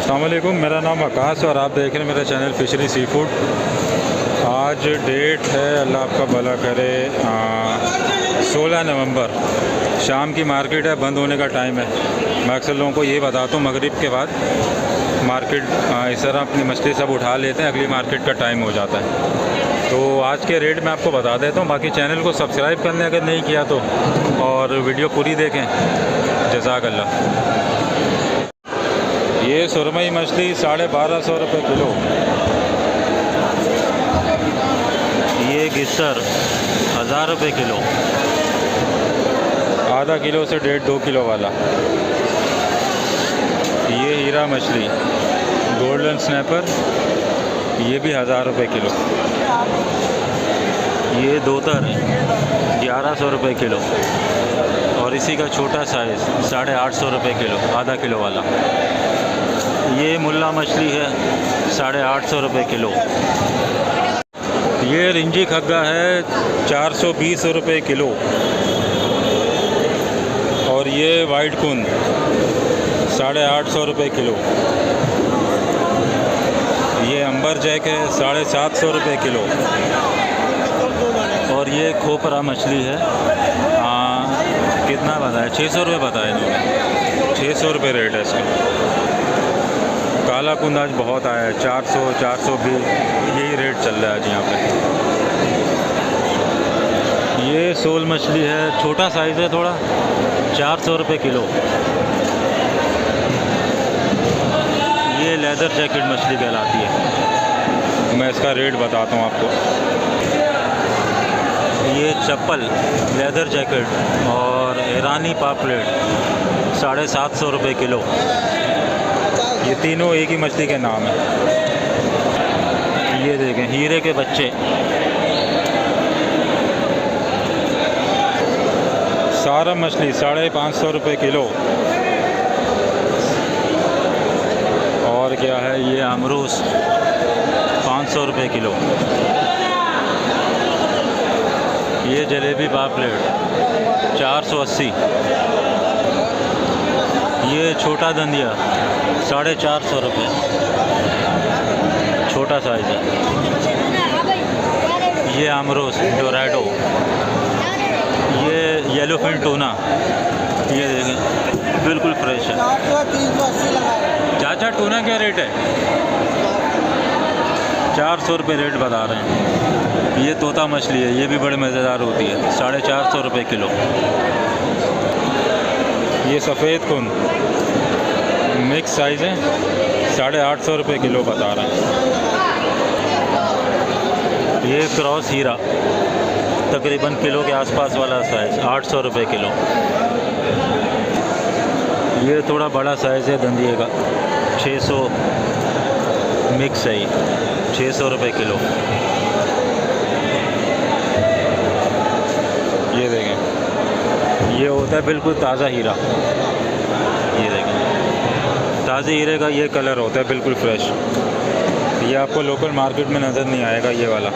अस्सलाम वालेकुम, मेरा नाम आकाश और आप देख रहे हैं मेरा चैनल फिशरी सी फूड। आज डेट है, अल्लाह आपका भला करे, 16 नवंबर। शाम की मार्केट है, बंद होने का टाइम है। मैं अक्सर लोगों को ये बताता हूँ मगरिब के बाद मार्केट इस तरह अपनी मछली सब उठा लेते हैं, अगली मार्केट का टाइम हो जाता है। तो आज के रेट मैं आपको बता देता हूँ, बाकी चैनल को सब्सक्राइब कर लें अगर नहीं किया तो, और वीडियो पूरी देखें। जज़ाकल्लाह। ये सुरमई मछली 1250 रुपये किलो। ये गिस्सर 1000 रुपये किलो। आधा किलो से 1.5-2 किलो वाला। ये हीरा मछली गोल्डन स्नैपर, ये भी 1000 रुपये किलो। ये दोतर 1100 रुपये किलो। और इसी का छोटा साइज़ 850 रुपये किलो, आधा किलो वाला। ये मुल्ला मछली है 850 रुपये किलो। ये रिंजी खग्गा है 420 रुपये किलो। और ये वाइट कुन 850 रुपये किलो। ये अंबर जैक है 750 रुपये किलो। और ये खोपरा मछली है, कितना बताया, 600 रुपये बताया इन्होंने। 600 रुपये रेट है इसका। काला कुंद आज बहुत आया है, 400-420 यही रेट चल रहा है आज यहाँ पे। ये सोल मछली है, छोटा साइज़ है थोड़ा, 400 रुपये किलो। ये लेदर जैकेट मछली कहलाती है। मैं इसका रेट बताता हूँ आपको। ये चप्पल लेदर जैकेट और ईरानी पापलेट 750 रुपये किलो। ये तीनों एक ही मछली के नाम है। ये देखें हीरे के बच्चे, सारा मछली 550 रुपये किलो। और क्या है, ये अमरूस 500 रुपये किलो। ये जलेबी पापलेट 480। ये छोटा दंदिया 450 रुपये, छोटा साइज़ है। ये अमरूस डोराडो। ये येलोफिन टूना, ये देखें बिल्कुल फ्रेश है। चाचा टूना क्या रेट है? 400 रुपये रेट बता रहे हैं। ये तोता मछली है, ये भी बड़े मज़ेदार होती है, 450 रुपये किलो। ये सफ़ेद कुन मिक्स साइज़ है, 850 रुपये किलो बता रहे हैं। ये क्रॉस हीरा तकरीबन किलो के आसपास वाला साइज़ 800 रुपये किलो। ये थोड़ा बड़ा साइज़ है दंदिये का, 600 मिक्स है, 600 रुपये किलो। ये देखें, ये होता है बिल्कुल ताज़ा हीरा। ये देखें ताज़े हीरे का ये कलर होता है बिल्कुल फ्रेश। ये आपको लोकल मार्केट में नज़र नहीं आएगा ये वाला।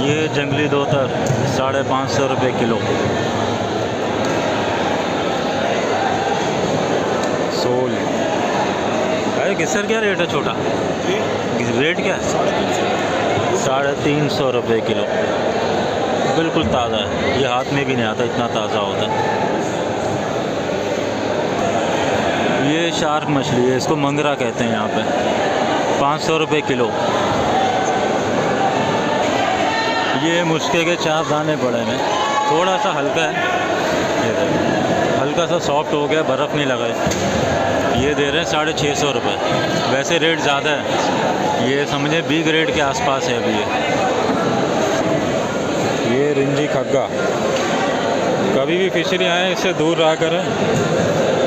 ये जंगली दोतर 550 रुपये किलो। सोल। अरे गिस्सर क्या रेट है छोटा? रेट क्या है? 350 रुपये किलो। बिल्कुल ताज़ा है, ये हाथ में भी नहीं आता, इतना ताज़ा होता है। ये शार्क मछली है, इसको मंगरा कहते हैं यहाँ पे, 500 रुपये किलो। ये मुश्के के 4 दाने पड़े हैं, थोड़ा सा हल्का है, ये देखो हल्का सा सॉफ्ट हो गया, बर्फ़ नहीं लगा है। ये दे रहे हैं 650 रुपये। वैसे रेट ज़्यादा है, ये समझे बी ग्रेड के आसपास है अभी ये रिंजी खग्गा। कभी भी फिशरी आए इससे दूर रहा करें।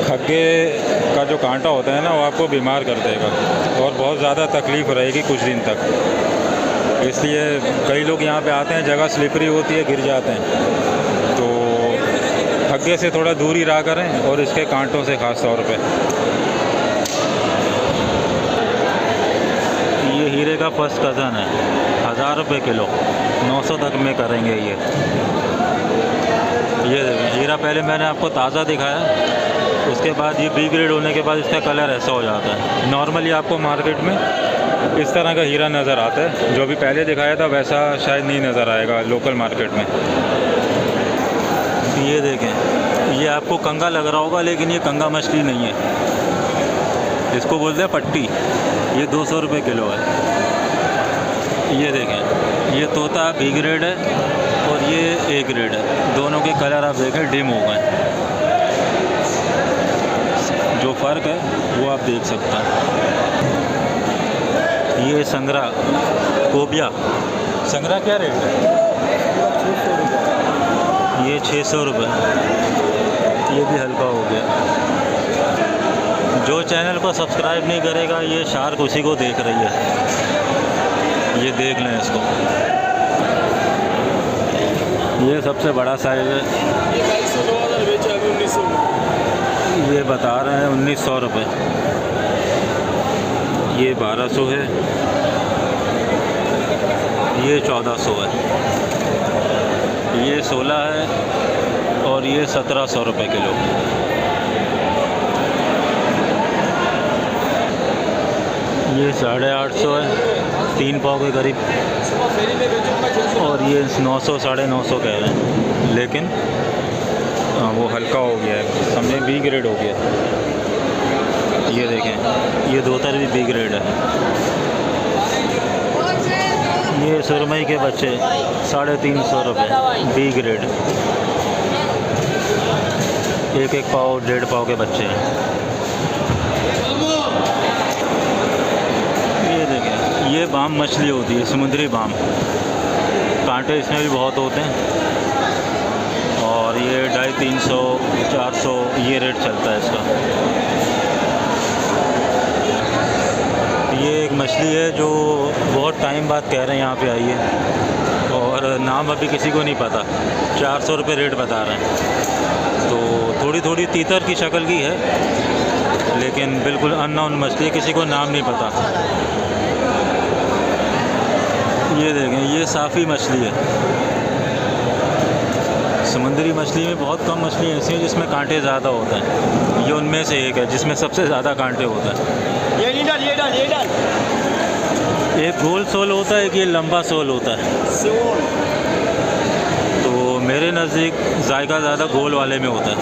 खग्गे का जो कांटा होता है ना, वो आपको बीमार कर देगा और बहुत ज़्यादा तकलीफ़ रहेगी कुछ दिन तक। इसलिए कई लोग यहाँ पे आते हैं, जगह स्लिपरी होती है, गिर जाते हैं। तो खग्गे से थोड़ा दूर ही रहा करें, और इसके कांटों से ख़ास तौर पे। ये हीरे का फर्स्ट कज़न है, 1000 रुपये किलो, 900 तक में करेंगे ये। ये हीरा पहले मैंने आपको ताज़ा दिखाया, उसके बाद ये बी ग्रेड होने के बाद इसका कलर ऐसा हो जाता है। नॉर्मली आपको मार्केट में इस तरह का हीरा नज़र आता है, जो भी पहले दिखाया था वैसा शायद नहीं नज़र आएगा लोकल मार्केट में। ये देखें, ये आपको कंगा लग रहा होगा लेकिन ये कंगा मछली नहीं है, इसको बोलते हैं पट्टी। ये 200 रुपये किलो है। ये देखें, ये तोता बी ग्रेड है और ये ए ग्रेड है। दोनों के कलर आप देखें डिम हो गए। जो फ़र्क है वो आप देख सकते हैं। ये संगरा कोबिया, संगरा क्या रेट है? ये 600 रुपये। ये भी हल्का हो गया। जो चैनल को सब्सक्राइब नहीं करेगा, ये शार्क उसी को देख रही है। ये देख लें इसको। ये सबसे बड़ा साइज़ है। ये 2200 बेचा अभी 1900 में। ये बता रहे हैं 1900 रुपये। ये 1200 है। ये 1400 है। ये 16 है और ये 1700 रुपये किलो। ये 850 है, 3 पाव के करीब। और ये 900 950 कह रहे हैं, लेकिन वो हल्का हो गया है, समझे बी ग्रेड हो गया। ये देखें, ये दोतर भी बी ग्रेड है। ये सुरमई के बच्चे 350 रुपये बी ग्रेड। 1 पाव 1.5 पाव के बच्चे हैं। ये देखें, ये बाम मछली होती है, समुद्री बाम। कांटे इसमें भी बहुत होते हैं। और ये 250, 300, 400 ये रेट चलता है इसका। ये एक मछली है जो बहुत टाइम बाद कह रहे हैं यहाँ पे आई है, और नाम अभी किसी को नहीं पता। 400 रुपये रेट बता रहे हैं। तो थोड़ी थोड़ी तीतर की शक्ल की है, लेकिन बिल्कुल अननोन मछली है, किसी को नाम नहीं पता। ये देखें, ये साफ़ी मछली है। समुद्री मछली में बहुत कम मछली ऐसी हैं जिसमें कांटे ज़्यादा होते हैं। ये उनमें से एक है जिसमें सबसे ज़्यादा कांटे होते हैं। ये डाल। एक गोल सोल होता है, एक ये लंबा सोल होता है। सोल। तो मेरे नज़दीक जायका ज़्यादा गोल वाले में होता है।